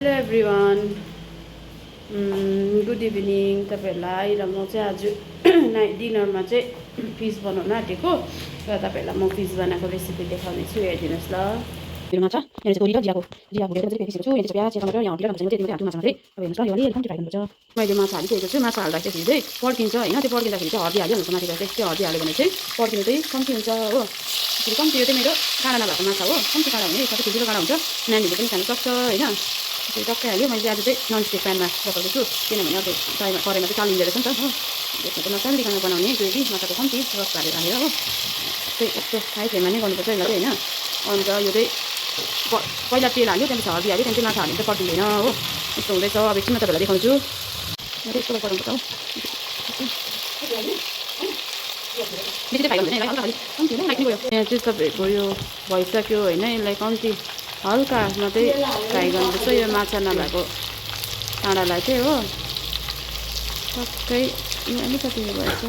Hello everyone, good evening तपाईँहरूलाई। र म चाहिँ आज डिनरमा चाहिँ फिस बनाउन आँटेको र तपाईँहरूलाई म फिस बनाएको रेसिपी देखाउने छु। हेरिदिनुहोस् ल। मेरो माछा यहाँ चाहिँ तोरी र जिराको भुटेर चाहिँ पिसेको छु। यहाँ चाहिँ प्याज टमाटर यहाँ हल्दी र त्यति मात्रै हाल्छु माछामा चाहिँ। अब हेर्नुहोस् ल, यो अलिअलि कम्ती फ्राई गर्नुपर्छ। मैले माछा हालिसकेको छु। माछा हाल्दाखेरि चाहिँ पड्किन्छ होइन, त्यो पड्किँदाखेरि चाहिँ हर्दी हाल्यो हुन्छ माथिबाट चाहिँ। त्यो हर्दी हाल्यो भने चाहिँ पड्किनु चाहिँ कम्ती हुन्छ हो। फेरि कम्ती, यो चाहिँ मेरो काँडा नभएको माछा हो। कम्ती काँडा हुने, यसमा चाहिँ ठुल्ठुलो काँडा हुन्छ, नानीहरूले पनि खानु सक्छ होइन। त्यो टक्कै हाल्यो। मैले आज चाहिँ ननस्टिक प्यानमा पकाउँदैछु, किनभने अब कराईमा चाहिँ चालिँदो रहेछ नि त हो। त्यसमा चाहिँ मजाले खाना बनाउने ग्रेभी, माछाको कम्ती रस हालेर हो। त्यही यस्तो हाई फ्लेममा नै गर्नुपर्छ यसलाई चाहिँ होइन। अन्त यो चाहिँ पहिला तेल हाल्यो, त्यहाँपछि हर्दी हाल्यो, त्यहाँदेखि माछा हाल्यो त पड्किँदैन हो। यस्तो हुँदैछ। अब एकछिनमा तपाईँलाई देखाउँछु। यस्तो गराउनुपर्छ हो। बेसी फ्राई गर्दैन, यसलाई हल्का खालि कम्ती होइन, गयो। यहाँ चाहिँ तपाईँहरूको यो भइसक्यो होइन। यसलाई कम्ती हल्का मात्रै फ्राई गर्नुपर्छ यो माछा नभएको काँडालाई चाहिँ हो। टक्कै अलिकति उयो भएछ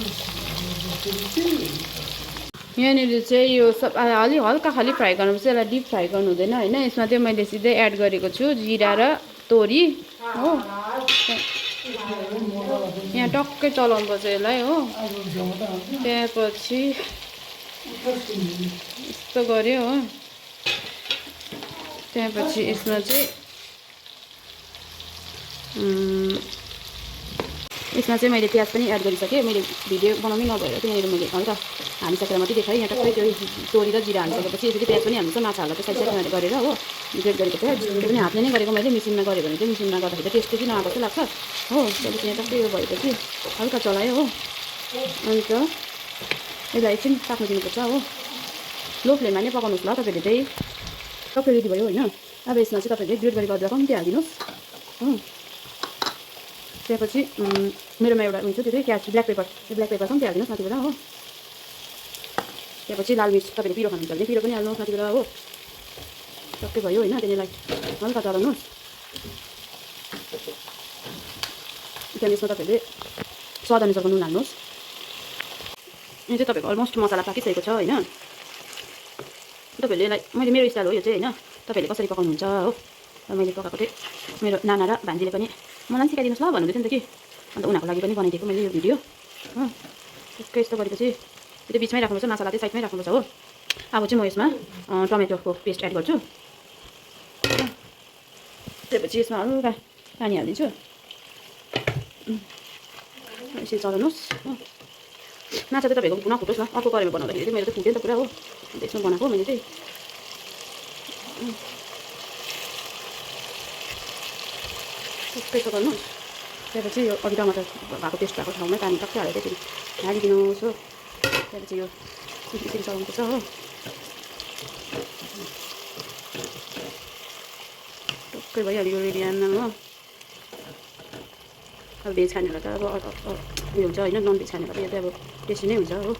यहाँनिर चाहिँ यो सब अलि हल्का खालि फ्राई गर्नुपर्छ, यसलाई डिप फ्राई गर्नु हुँदैन होइन। यसमा चाहिँ मैले सिधै एड गरेको छु जिरा र तोरी हो। यहाँ टक्कै चलाउनुपर्छ यसलाई हो। त्यहाँपछि यस्तो गऱ्यो हो। त्यहाँपछि यसमा चाहिँ मैले प्याज पनि एड गरिसकेँ। मैले भिडियो बनाउनै नभएर त्यहाँनिर मैले हल्का हालिसकेर मात्रै देखाएँ। यहाँ टक्कै त्यो तोरी र जिरा हालिसकेपछि यसरी प्याज पनि हाल्नुपर्छ। माछा हाल्दा चाहिँ साइड साइडमा गरेर हो, ग्रेट गरेको प्याज त्यो पनि हातले नै गरेको मैले। मेसिनमा गऱ्यो भने चाहिँ मेसिनमा गर्दाखेरि चाहिँ टेस्ट चाहिँ नआएको जस्तो लाग्छ हो। त्यहाँपछि यहाँ टक्कै यो भएपछि हल्का चलायो हो। अन्त यसलाई एकछिन पाक्नु दिनुपर्छ हो। लो फ्लेममा नै पकाउनुहोस् ल तपाईँहरूले चाहिँ। टक्कै रेडी भयो होइन। अब यसमा चाहिँ तपाईँहरूले ग्रेट गरेको अदुवा कम्ती हालिदिनुहोस् हो। त्यसपछि मेरोमा एउटा हुन्छ, त्यो चाहिँ क्याच ब्ल्याक पेपर कम्ती हालिदिनुहोस् माथिबाट हो। त्यसपछि लाल मिर्च, तपाईँले पिरो खानुहुन्छ भने पिरो पनि हाल्नुहोस् माथिबाट हो। टक्कै भयो होइन। त्यसलाई हल्का चलाउनुहोस्। त्यहाँदेखि यसमा तपाईँहरूले स्वादअनुसारको नुन हाल्नुहोस्। यो चाहिँ तपाईँको अलमोस्ट मसला पाकिसकेको छ होइन। तपाईँहरूले यसलाई, मैले मेरो स्टाइल हो यो चाहिँ होइन, तपाईँहरूले कसरी पकाउनुहुन्छ हो। र मैले पकाएको थिएँ, मेरो नाना र भान्जीले पनि मलाई सिकाइदिनुहोस् ल भन्नुहुँदै थियो नि त कि। अन्त उनीहरूको लागि पनि बनाइदिएको मैले यो भिडियो हो। त्यसको यस्तो गरेपछि त्यो बिचमै राख्नुपर्छ, माछालाई चाहिँ साइडमै राख्नुपर्छ हो। अब चाहिँ म यसमा टमेटोको पेस्ट एड गर्छु। त्यसपछि यसमा हल्का पानी हालिदिन्छु। यसरी चलाउनुहोस् हो। माछा चाहिँ तपाईँको नफुटोस् न। अर्को कराईमा बनाउँदाखेरि चाहिँ मेरो चाहिँ फुट्यो नि त पुरा हो। त्यसमा बनाएको मैले चाहिँ त्यसो गर्नुहोस्। त्यसपछि यो अघि टमाटर भएको पेस्ट भएको ठाउँमै पानी टक्कै हालेर त्यसरी हालिदिनुहोस् हो। त्यसपछि यो यसरी चलाउनुपर्छ हो। टक्कै भइहाल्यो रेडी आमा हो। अब भेज खानेहरूलाई त अब उयो हुन्छ होइन, नन भेज खानेहरूलाई त यो चाहिँ अब टेस्टी नै हुन्छ हो।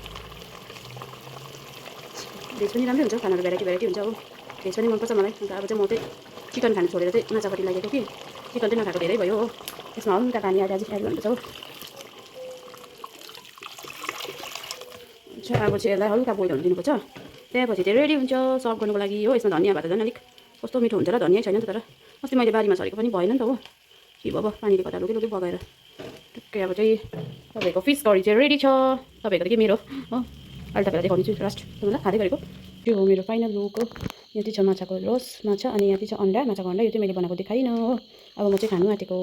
भेज पनि राम्रै हुन्छ, खानाहरू भेराइटी हुन्छ हो। भेज पनि मनपर्छ मलाई। अन्त अब चाहिँ म चाहिँ चिकन खानु छोडेर चाहिँ माछापट्टि लागेको कि चिकन चाहिँ नखाएको धेरै भयो हो। यसमा हल्का पानी एड गर्नुपर्छ हो। अब चाहिँ यसलाई हल्का बोइल हुनु दिनुपर्छ। त्यहाँपछि चाहिँ रेडी हुन्छ सर्भ गर्नुको लागि हो। यसमा धनियाँ भात झन् अलिक कस्तो मिठो हुन्छ र धनियाँ छैन नि त। तर अस्ति मैले बारीमा छरेको पनि भएन नि त हो। के भयो अब पानीले गर्दा लुगे बगाएर टक्कै। अब चाहिँ तपाईँको फिस करी चाहिँ रेडी छ। तपाईँको के मेरो हो, अहिले तपाईँलाई देखाउने छु लास्ट तपाईँलाई खाँदै गरेको। त्यो हो मेरो फाइनल लुक हो। यहाँ चाहिँ छ माछाको रोस माछा, अनि यहाँ चाहिँ छ अन्डा, माछाको अन्डा। यो चाहिँ मैले बनाएको देखाइनँ हो। अब म चाहिँ खानु आँटेको।